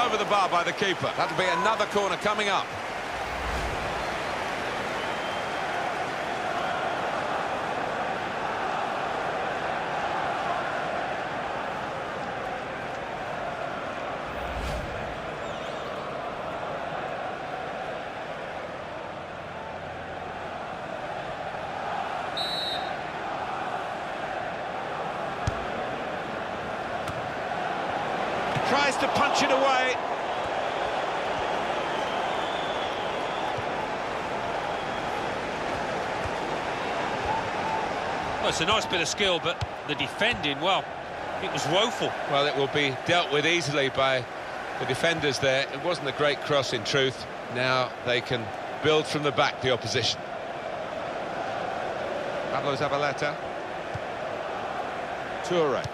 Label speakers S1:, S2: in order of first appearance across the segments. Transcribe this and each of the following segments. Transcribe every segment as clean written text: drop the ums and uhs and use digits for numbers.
S1: over the bar by the keeper. That'll be another corner coming up. Tries to punch it away.
S2: Well, it's a nice bit of skill, but the defending, well, it was woeful.
S1: Well, it will be dealt with easily by the defenders there. It wasn't a great cross in truth. Now they can build from the back, the opposition. Pablo Zabaleta. Toure.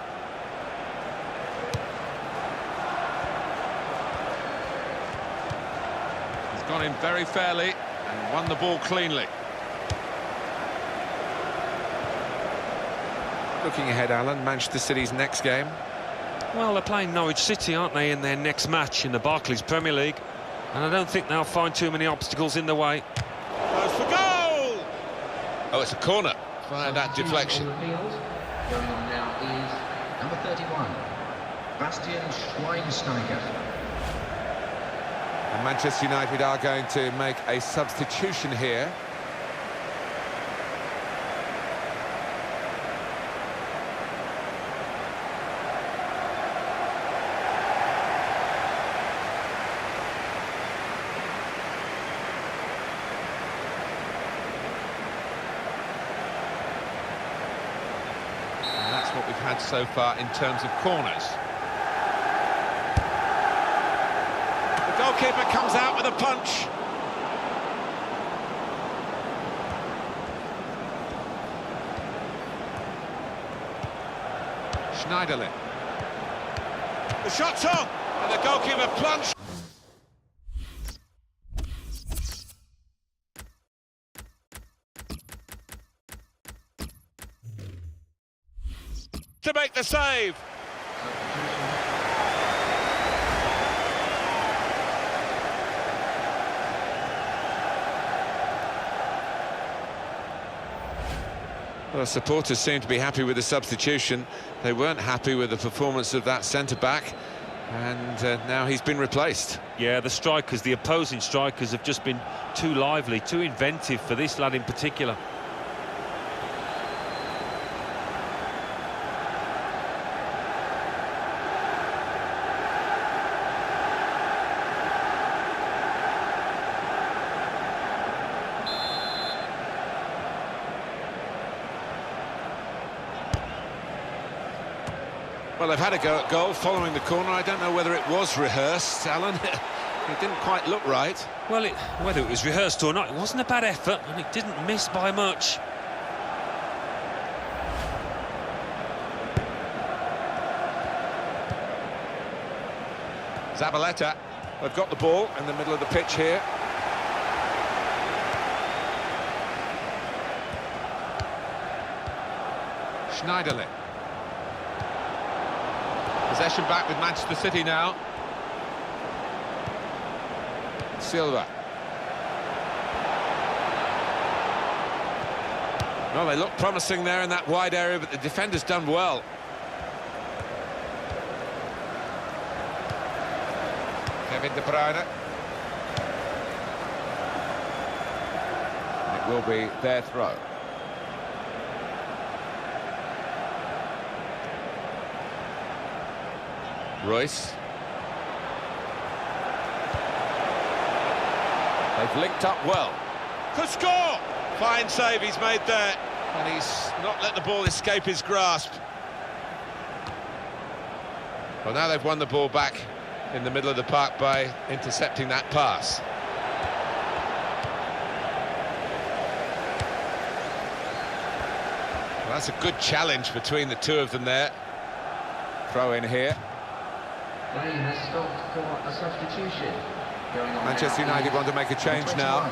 S1: Gone in very fairly and won the ball cleanly. Looking ahead, Alan, Manchester City's next game.
S2: Well, they're playing Norwich City, aren't they, in their next match in the Barclays Premier League? And I don't think they'll find too many obstacles in the way.
S1: Goes for goal! Oh, it's a corner. Find that deflection.
S3: Going on now is number 31, Bastian Schweinsteiger.
S1: And Manchester United are going to make a substitution here. And that's what we've had so far in terms of corners. Goalkeeper comes out with a punch. Schneiderlin. The shot's on, and the goalkeeper plunged. To make the save. Well, supporters seem to be happy with the substitution. They weren't happy with the performance of that centre-back, and now he's been replaced.
S2: Yeah, the opposing strikers have just been too lively, too inventive for this lad in particular.
S1: Well, they've had a go at goal following the corner. I don't know whether it was rehearsed, Alan. It didn't quite look right.
S2: Well, whether it was rehearsed or not, it wasn't a bad effort, and it didn't miss by much.
S1: Zabaleta, they've got the ball in the middle of the pitch here. Schneiderlin. Possession back with Manchester City now. Silva. Well, they look promising there in that wide area, but the defender's done well. Kevin De Bruyne. It will be their throw. Royce. They've linked up well. Could score! Fine save he's made there. And he's not let the ball escape his grasp. Well, now they've won the ball back in the middle of the park by intercepting that pass. Well, that's a good challenge between the two of them there. Throw in here.
S3: Play has stopped for a substitution. Going on
S1: Manchester United want to make a change now.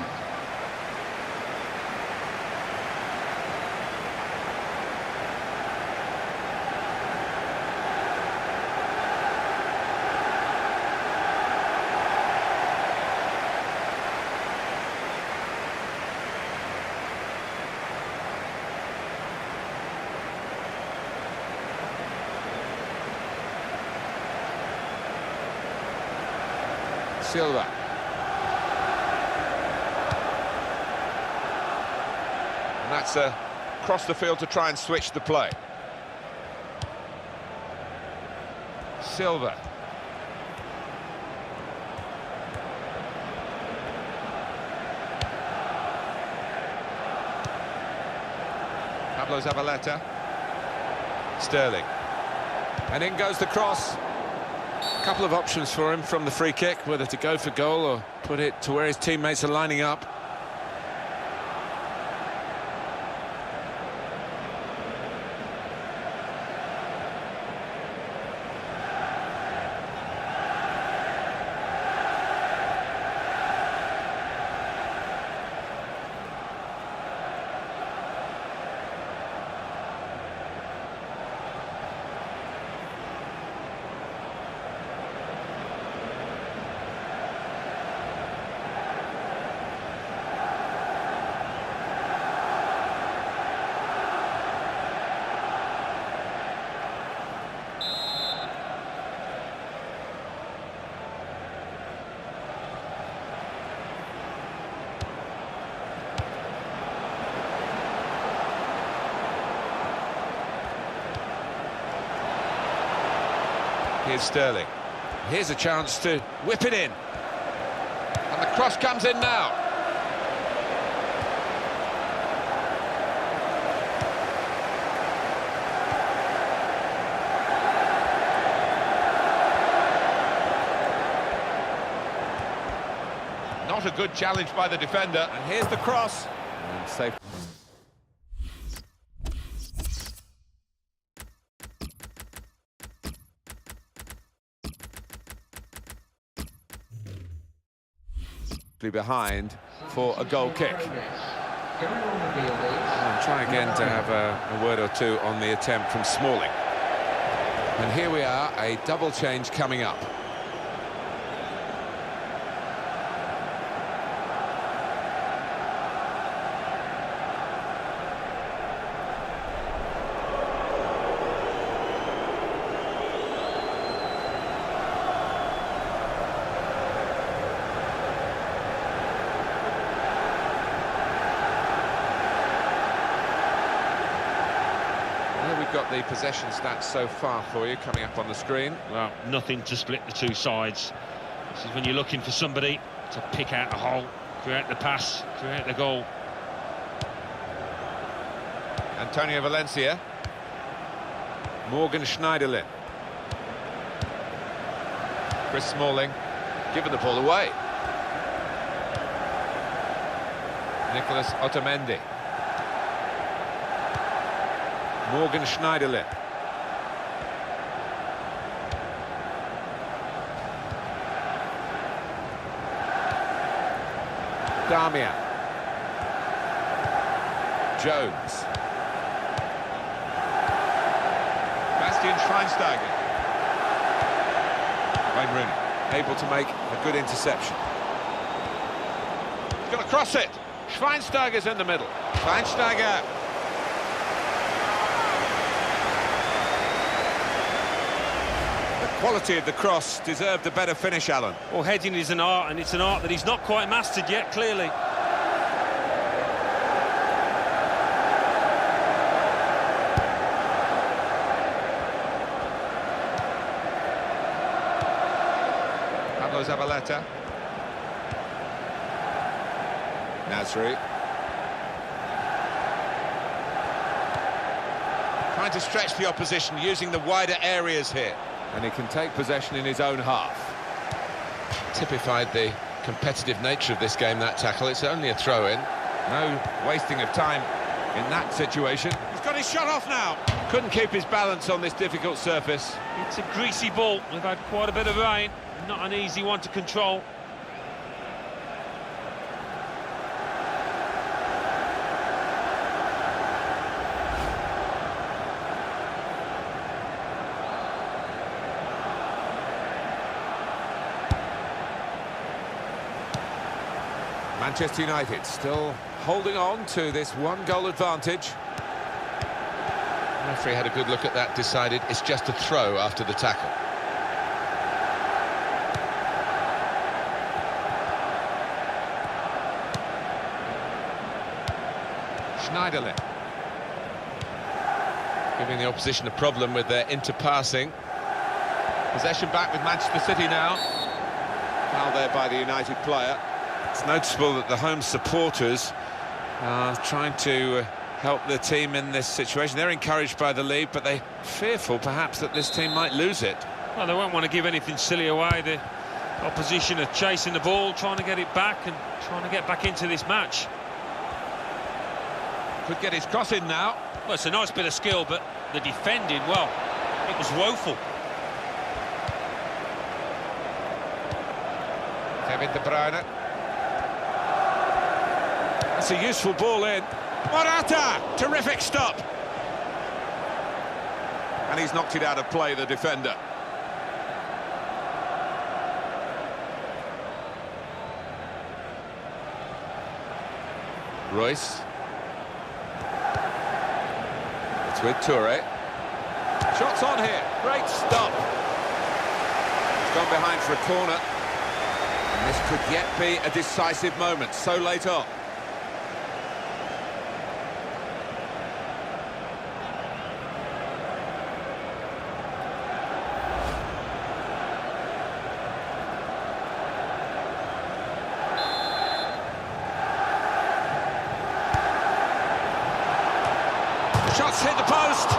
S1: Silva. And that's across the field to try and switch the play. Silva. Pablo Zabaleta. Sterling. And in goes the cross. A couple of options for him from the free kick, whether to go for goal or put it to where his teammates are lining up. Here's Sterling. Here's a chance to whip it in. And the cross comes in now. Not a good challenge by the defender. And here's the cross. And safe. Behind for a goal kick. I'll try again to have a word or two on the attempt from Smalling. And here we are, a double change coming up. Got the possession stats so far for you coming up on the screen.
S2: Well, nothing to split the two sides. This is when you're looking for somebody to pick out a hole, create the pass, create the goal.
S1: Antonio Valencia. Morgan Schneiderlin. Chris Smalling giving the ball away. Nicholas Otamendi. Morgan Schneiderlin. Damian. Jones. Bastian Schweinsteiger. Wayne Rooney able to make a good interception. He's going to cross it. Schweinsteiger's in the middle. Schweinsteiger. Quality of the cross deserved a better finish, Alan.
S2: Well, heading is an art, and it's an art that he's not quite mastered yet, clearly.
S1: Pablo Zabaleta. Nasri. Trying to stretch the opposition, using the wider areas here. And he can take possession in his own half. Typified the competitive nature of this game, that tackle. It's only a throw-in. No wasting of time in that situation. He's got his shot off now. Couldn't keep his balance on this difficult surface.
S2: It's a greasy ball. We've had quite a bit of rain. Not an easy one to control.
S1: Manchester United still holding on to this one-goal advantage. The referee had a good look at that, decided it's just a throw after the tackle. Schneiderlin. Giving the opposition a problem with their interpassing. Possession back with Manchester City now. Foul there by the United player.
S2: It's noticeable that the home supporters are trying to help the team in this situation. They're encouraged by the lead, but they're fearful perhaps that this team might lose it. Well, they won't want to give anything silly away. The opposition are chasing the ball, trying to get it back and trying to get back into this match.
S1: Could get his cross in now.
S2: Well, it's a nice bit of skill, but the defending, well, it was woeful.
S1: Kevin De Bruyne.
S2: That's a useful ball in.
S1: Morata! Terrific stop! And he's knocked it out of play, the defender. Royce. It's with Toure. Shots on here. Great stop. He's gone behind for a corner. And this could yet be a decisive moment, so late on. Shots hit the post.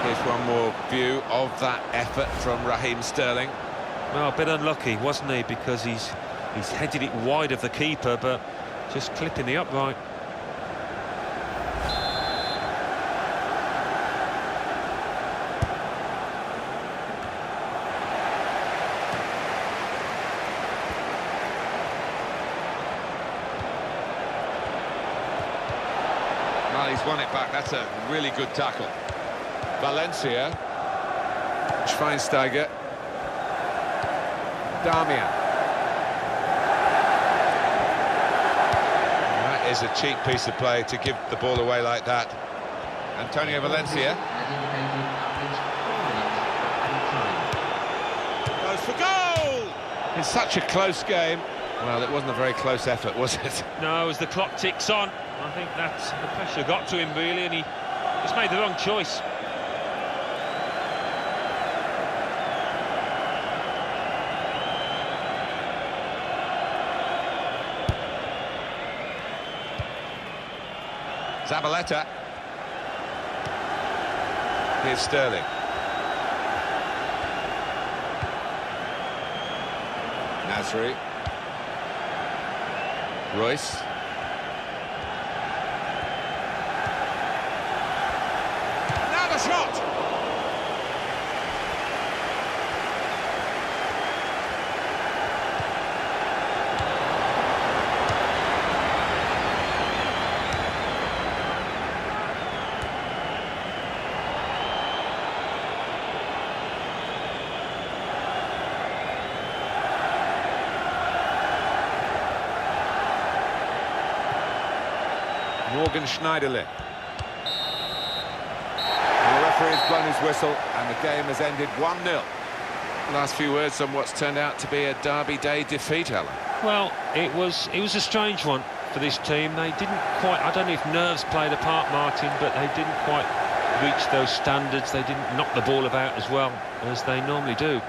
S1: Here's one more view of that effort from Raheem Sterling.
S2: Well, a bit unlucky, wasn't he? Because he's headed it wide of the keeper, but just clipping the upright.
S1: Well, he's won it back. That's a really good tackle. Valencia.
S2: Schweinsteiger.
S1: Damian. That is a cheap piece of play to give the ball away like that. Antonio Valencia. Goes for goal! In such a close game. Well, it wasn't a very close effort, was it?
S2: No, as the clock ticks on, I think that's the pressure got to him, really, and he just made the wrong choice.
S1: Zabaleta. Here's Sterling. Nasri. Royce. Now the shot! Morgan Schneiderlin. The referee has blown his whistle and the game has ended 1-0.
S2: Last few words on what's turned out to be a Derby Day defeat, Alan. Well, it was a strange one for this team. They didn't quite, I don't know if nerves played a part, Martin, but they didn't quite reach those standards. They didn't knock the ball about as well as they normally do.